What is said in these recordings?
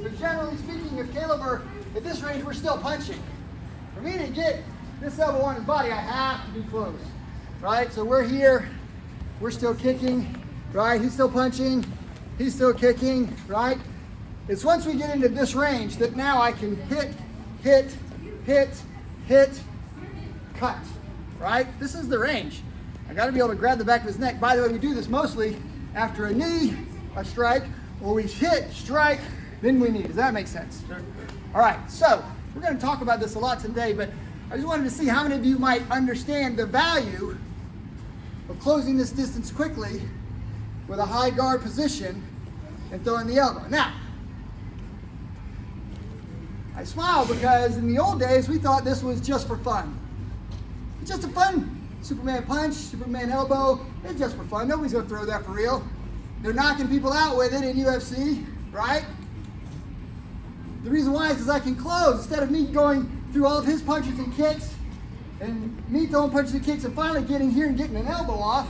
So generally speaking, if Caleb are at this range, we're still punching. For me to get this elbow on his body, I have to be close, right? So we're here, we're still kicking, right? He's still punching, he's still kicking, right? It's once we get into this range that now I can hit, hit, hit, hit, cut, right? This is the range. I got to be able to grab the back of his neck. By the way, we do this mostly after a knee, a strike, or we hit, strike, then we knee. Does that make sense? Sure. All right, so we're going to talk about this a lot today, but I just wanted to see how many of you might understand the value of closing this distance quickly with a high guard position and throwing the elbow. Now, I smile because in the old days, we thought this was just for fun. It's just a fun Superman punch, Superman elbow. It's just for fun. Nobody's going to throw that for real. They're knocking people out with it in UFC, right? The reason why is because I can close. Instead of me going through all of his punches and kicks, and me throwing punches and kicks, and finally getting here and getting an elbow off,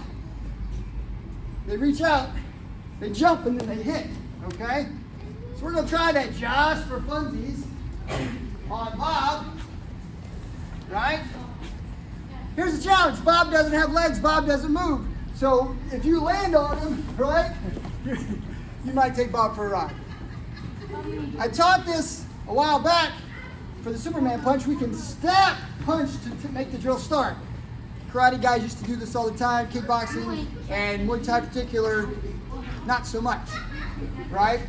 they reach out, they jump, and then they hit, okay? So we're going to try that just for funsies on Bob, right? Here's the challenge. Bob doesn't have legs. Bob doesn't move. So if you land on him, right, you might take Bob for a ride. I taught this a while back for the Superman punch. We can step punch to make the drill start. Karate guys used to do this all the time. Kickboxing and Muay Thai in particular, not so much, right?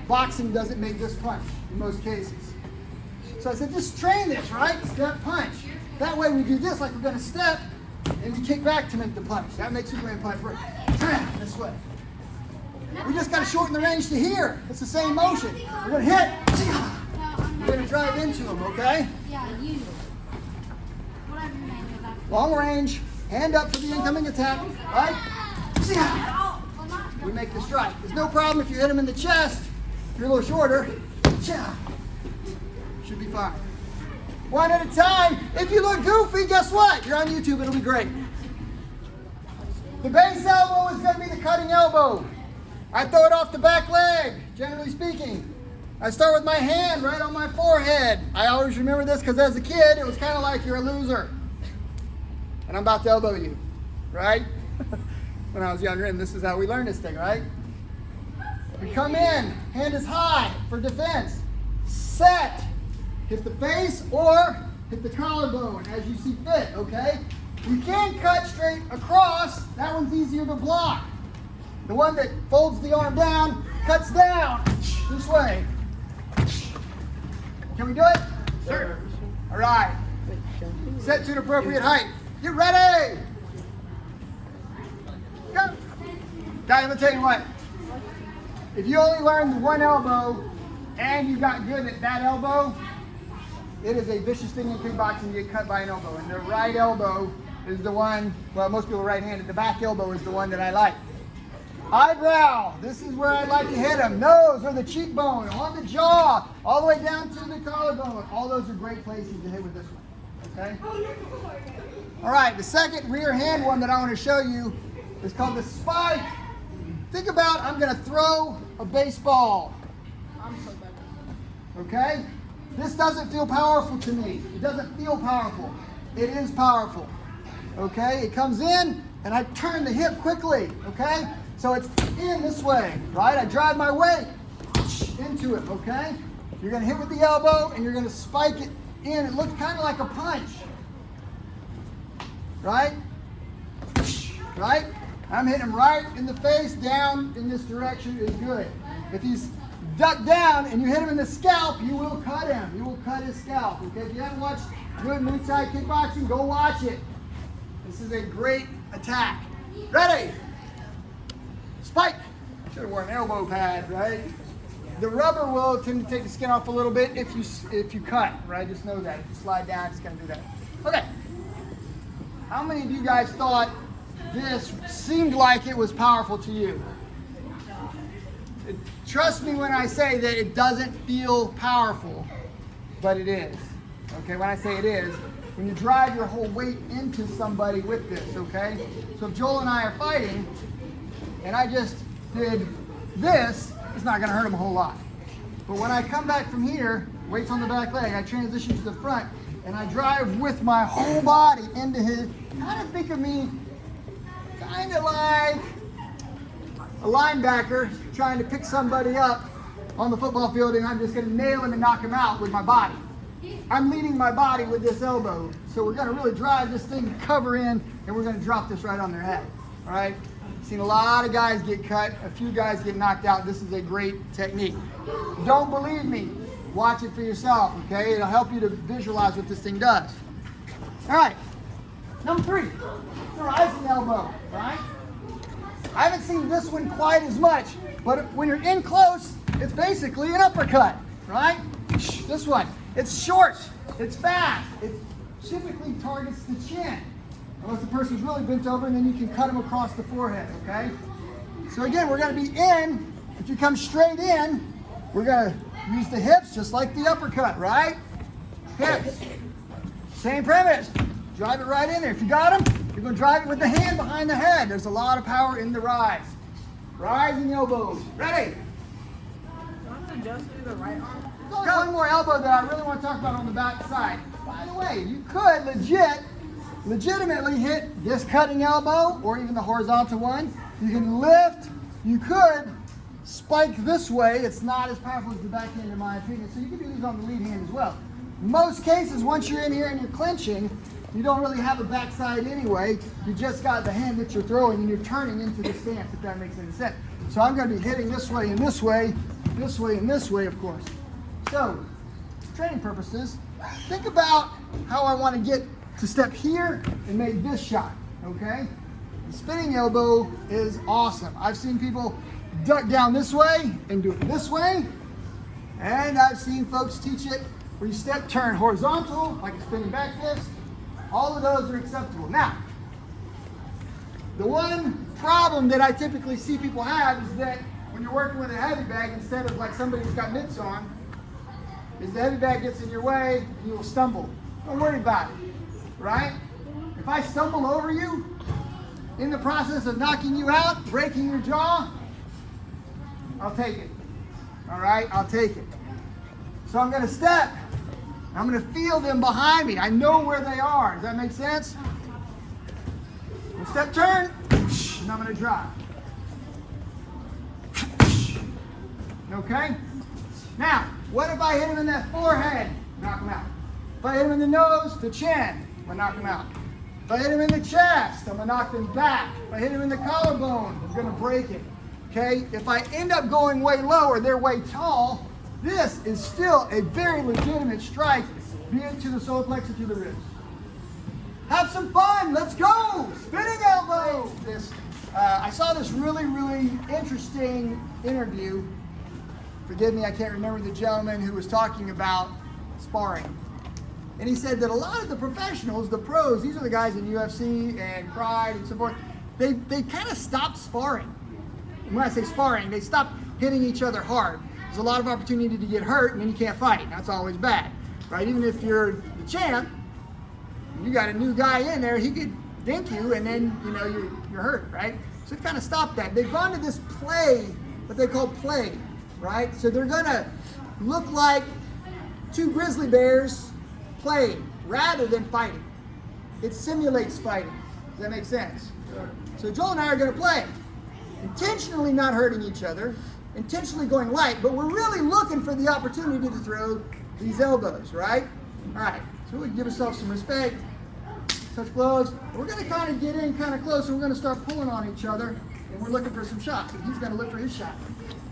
Boxing doesn't make this punch in most cases. So I said, just train this, right? Step punch. That way we do this like we're going to step, and we kick back to make the punch. That makes Superman punch work. This way. We just got to shorten the range to here. It's the same motion. We're going to hit. We're going to drive into him, okay? Long range, hand up for the incoming attack, right? We make the strike. There's no problem if you hit him in the chest. If you're a little shorter, should be fine. One at a time. If you look goofy, guess what? You're on YouTube, it'll be great. The base elbow is going to be the cutting elbow. I throw it off the back leg, generally speaking. I start with my hand right on my forehead. I always remember this because as a kid, it was kind of like you're a loser. And I'm about to elbow you, right? When I was younger, and this is how we learned this thing, right? We come in, hand is high for defense. Set. Hit the face or hit the collarbone as you see fit, okay? You can cut straight across. That one's easier to block. The one that folds the arm down, cuts down this way. Can we do it? Sure. All right. Set to an appropriate height. Get ready. Go. Guys, let me tell you what. If you only learned the one elbow and you got good at that elbow, it is a vicious thing in kickboxing to get cut by an elbow. And the right elbow is the one, well, most people are right-handed. The back elbow is the one that I like. Eyebrow, this is where I like to hit them. Nose or the cheekbone, on the jaw, all the way down to the collarbone. All those are great places to hit with this one, okay? All right, the second rear hand one that I want to show you is called the spike. Think about, I'm going to throw a baseball, okay? This doesn't feel powerful to me. It doesn't feel powerful. It is powerful, okay? It comes in, and I turn the hip quickly, okay? So it's in this way, right? I drive my weight into it, okay? You're going to hit with the elbow, and you're going to spike it in. It looks kind of like a punch, right? Right? I'm hitting him right in the face, down in this direction is good. If he's ducked down and you hit him in the scalp, you will cut him. You will cut his scalp, okay? If you haven't watched good Muay Thai kickboxing, go watch it. This is a great attack. Ready? Spike. Should have worn an elbow pad, right? The rubber will tend to take the skin off a little bit if you cut, right? Just know that. If you slide down, it's going to do that. Okay. How many of you guys thought this seemed like it was powerful to you? Trust me when I say that it doesn't feel powerful, but it is. Okay, when I say it is, when you drive your whole weight into somebody with this, okay? So if Joel and I are fighting, and I just did this, it's not gonna hurt him a whole lot. But when I come back from here, weight's on the back leg, I transition to the front, and I drive with my whole body into his, kind of think of me kind of like a linebacker trying to pick somebody up on the football field, and I'm just going to nail him and knock him out with my body. I'm leading my body with this elbow. So we're going to really drive this thing, cover in, and we're going to drop this right on their head. All right? Seen a lot of guys get cut, a few guys get knocked out. This is a great technique. Don't believe me. Watch it for yourself, okay? It'll help you to visualize what this thing does. All right. Number 3, the rising elbow, right? I haven't seen this one quite as much, but when you're in close, it's basically an uppercut, right? This one, it's short, it's fast, it typically targets the chin, unless the person's really bent over, and then you can cut them across the forehead, okay? So again, we're gonna be in. If you come straight in, we're gonna use the hips just like the uppercut, right? Hips, same premise. Drive it right in there. If you got them, you're going to drive it with the hand behind the head. There's a lot of power in the rise. Rising elbows. Ready? Just do the right arm. There's only one more elbow that I really want to talk about on the back side. By the way, you could legitimately hit this cutting elbow or even the horizontal one. You can lift. You could spike this way. It's not as powerful as the backhand in my opinion. So you can do these on the lead hand as well. In most cases, once you're in here and you're clinching, you don't really have a backside anyway. You just got the hand that you're throwing and you're turning into the stance, if that makes any sense. So I'm going to be hitting this way and this way, this way and this way, of course. So, training purposes, think about how I want to get to step here and make this shot, okay? The spinning elbow is awesome. I've seen people duck down this way and do it this way. And I've seen folks teach it where you step, turn horizontal, like a spinning back fist. All of those are acceptable. Now, the one problem that I typically see people have is that when you're working with a heavy bag, instead of like somebody who's got mitts on, is the heavy bag gets in your way and you will stumble. Don't worry about it, right? If I stumble over you in the process of knocking you out, breaking your jaw, I'll take it. All right, I'll take it. So I'm going to step. I'm going to feel them behind me. I know where they are. Does that make sense? We'll step, turn, and I'm going to drop. Okay? Now, what if I hit him in that forehead? Knock him out. If I hit him in the nose, the chin, I'm going to knock him out. If I hit him in the chest, I'm going to knock him back. If I hit him in the collarbone, I'm going to break it. Okay? If I end up going way low or they're way tall, this is still a very legitimate strike, be it to the solar plexus, to the ribs. Have some fun. Let's go. Spinning elbow. I saw this really, really interesting interview. Forgive me, I can't remember the gentleman who was talking about sparring. And he said that a lot of the professionals, the pros, these are the guys in UFC and Pride and so forth, they kind of stopped sparring. And when I say sparring, they stopped hitting each other hard. There's a lot of opportunity to get hurt, and then you can't fight. That's always bad, right? Even if you're the champ, you got a new guy in there, he could dink you, and then you're hurt, right? So they've kind of stopped that. They've gone to this play, what they call play, right? So they're gonna look like two grizzly bears playing rather than fighting. It simulates fighting. Does that make sense? So Joel and I are gonna play, intentionally not hurting each other, intentionally going light, but we're really looking for the opportunity to throw these elbows, right? All right, so we give ourselves some respect, touch gloves. We're gonna kind of get in kind of close, and we're gonna start pulling on each other, and we're looking for some shots, and he's gonna look for his shot.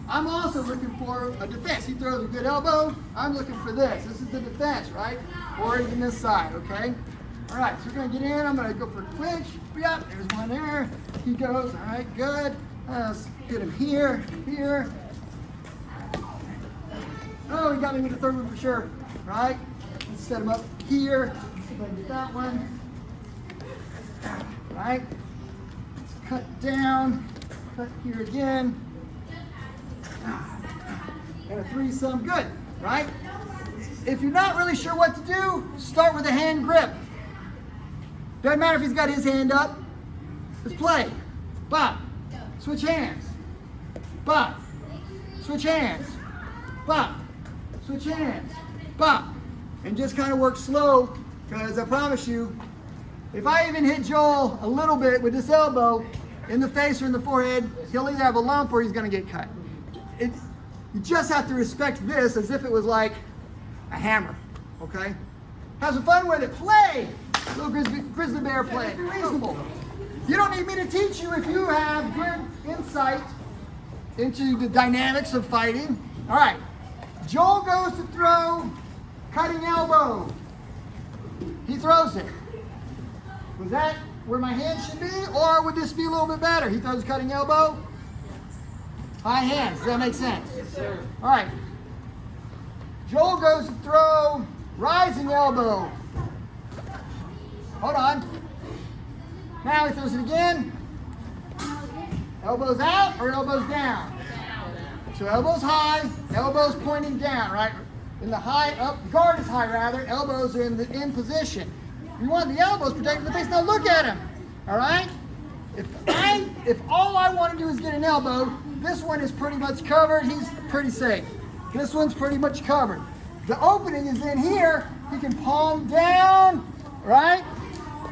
I'm also looking for a defense. He throws a good elbow, I'm looking for this. This is the defense, right? Or even this side, okay? All right, so we're gonna get in, I'm gonna go for a clinch. Yep, there's one there. He goes, all right, good. Let's get him here, here. Oh, he got me with the third one for sure, right? Let's set him up here. See if I can get that one. Right? Let's cut down, cut here again. And a threesome, good, right? If you're not really sure what to do, start with a hand grip. Doesn't matter if he's got his hand up. Let's play. Bop. Switch hands. Bop. Switch hands. Bop. switch hands, bop, and just kind of work slow, because I promise you, if I even hit Joel a little bit with this elbow in the face or in the forehead, he'll either have a lump or he's going to get cut. You just have to respect this as if it was like a hammer, okay? Have some fun with it. Play! Little grizzly bear play. Be reasonable. You don't need me to teach you if you have good insight into the dynamics of fighting. All right. Joel goes to throw cutting elbow. He throws it. Was that where my hand should be, or would this be a little bit better? He throws cutting elbow. High hands. Does that make sense? Yes, sir. All right. Joel goes to throw rising elbow. Hold on. Now he throws it again. Elbows out or elbows down? So elbows high, elbows pointing down, right? In the high, up, guard is high rather, elbows are in position. You want the elbows protecting the face. Now look at him, all right? If all I want to do is get an elbow, this one is pretty much covered. He's pretty safe. This one's pretty much covered. The opening is in here. He can palm down, right?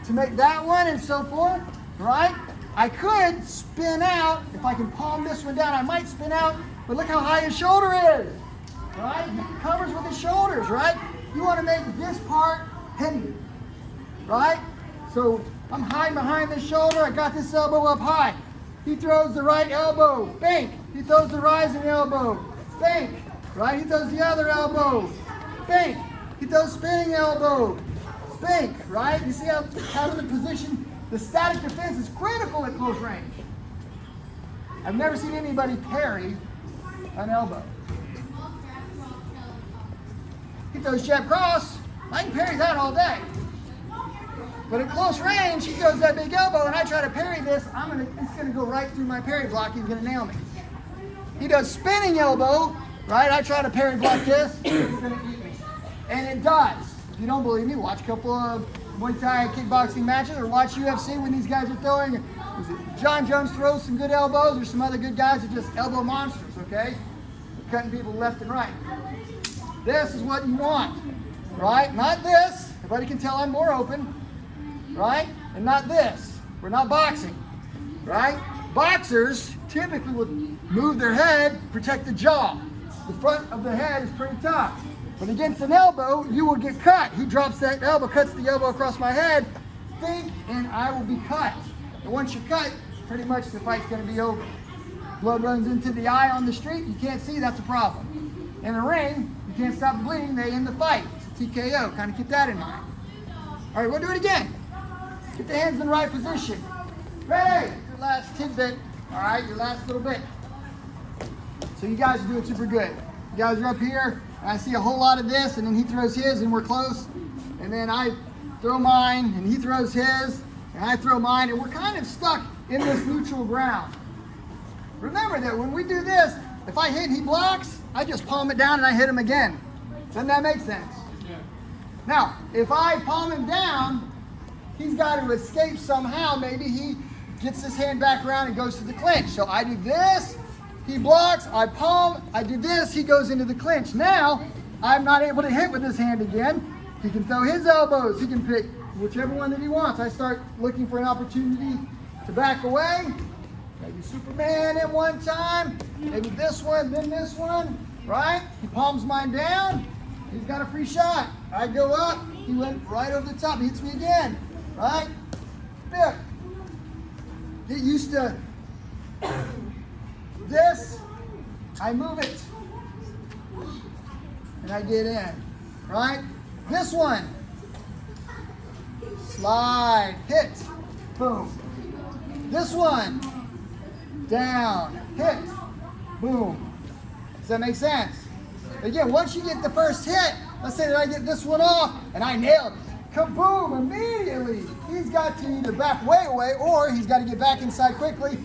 To make that one and so forth, right? I could spin out. If I can palm this one down, I might spin out, but look how high his shoulder is, right? He covers with his shoulders, right? You want to make this part hidden, right? So I'm hiding behind this shoulder. I got this elbow up high. He throws the right elbow, bank. He throws the rising elbow, bank, right? He throws the other elbow, bank. He throws spinning elbow, bank, right? You see how having the position, the static defense is critical at close range. I've never seen anybody parry an elbow. He throws jab cross. I can parry that all day. But at close range, he throws that big elbow, and I try to parry this. It's gonna go right through my parry block. He's gonna nail me. He does spinning elbow, right? I try to parry block this. He's gonna eat me, and it does. If you don't believe me, watch a couple of Muay Thai kickboxing matches, or watch UFC when these guys are throwing. John Jones throws some good elbows. There's some other good guys that just elbow monsters. Okay, they're cutting people left and right. This is what you want, right? Not this. Everybody can tell I'm more open. Right? And not this. We're not boxing. Right? Boxers typically would move their head, protect the jaw. The front of the head is pretty tough. But against an elbow, you will get cut. He drops that elbow, cuts the elbow across my head, think, and I will be cut. And once you're cut, pretty much the fight's going to be over. Blood runs into the eye on the street, you can't see, that's a problem. In a ring, you can't stop the bleeding, they end the fight. It's a TKO, kind of keep that in mind. All right, we'll do it again. Get the hands in the right position. Ready? Your last tidbit. All right, your last little bit. So you guys are doing super good. You guys are up here, and I see a whole lot of this, and then he throws his, and we're close. And then I throw mine, and he throws his, and I throw mine, and we're kind of stuck in this neutral ground. Remember that when we do this, if I hit and he blocks, I just palm it down and I hit him again. Doesn't that make sense? Yeah. Now, if I palm him down, he's got to escape somehow. Maybe he gets his hand back around and goes to the clinch. So I do this, he blocks, I palm, I do this, he goes into the clinch. Now, I'm not able to hit with his hand again. He can throw his elbows, he can pick whichever one that he wants. I start looking for an opportunity to back away. Maybe Superman at one time, maybe this one, then this one, right? He palms mine down, he's got a free shot. I go up, he went right over the top, he hits me again. Right? There. Get used to this. I move it. And I get in. Right? This one. Slide. Hit. Boom. This one. Down. Hit. Boom. Does that make sense? Again, once you get the first hit, let's say that I get this one off and I nailed it. Kaboom! Immediately, he's got to either back way away or he's got to get back inside quickly,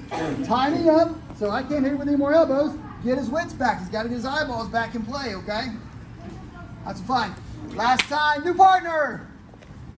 tie me up so I can't hit with any more elbows, get his wits back. He's got to get his eyeballs back in play, okay? That's fine. Last time, new partner.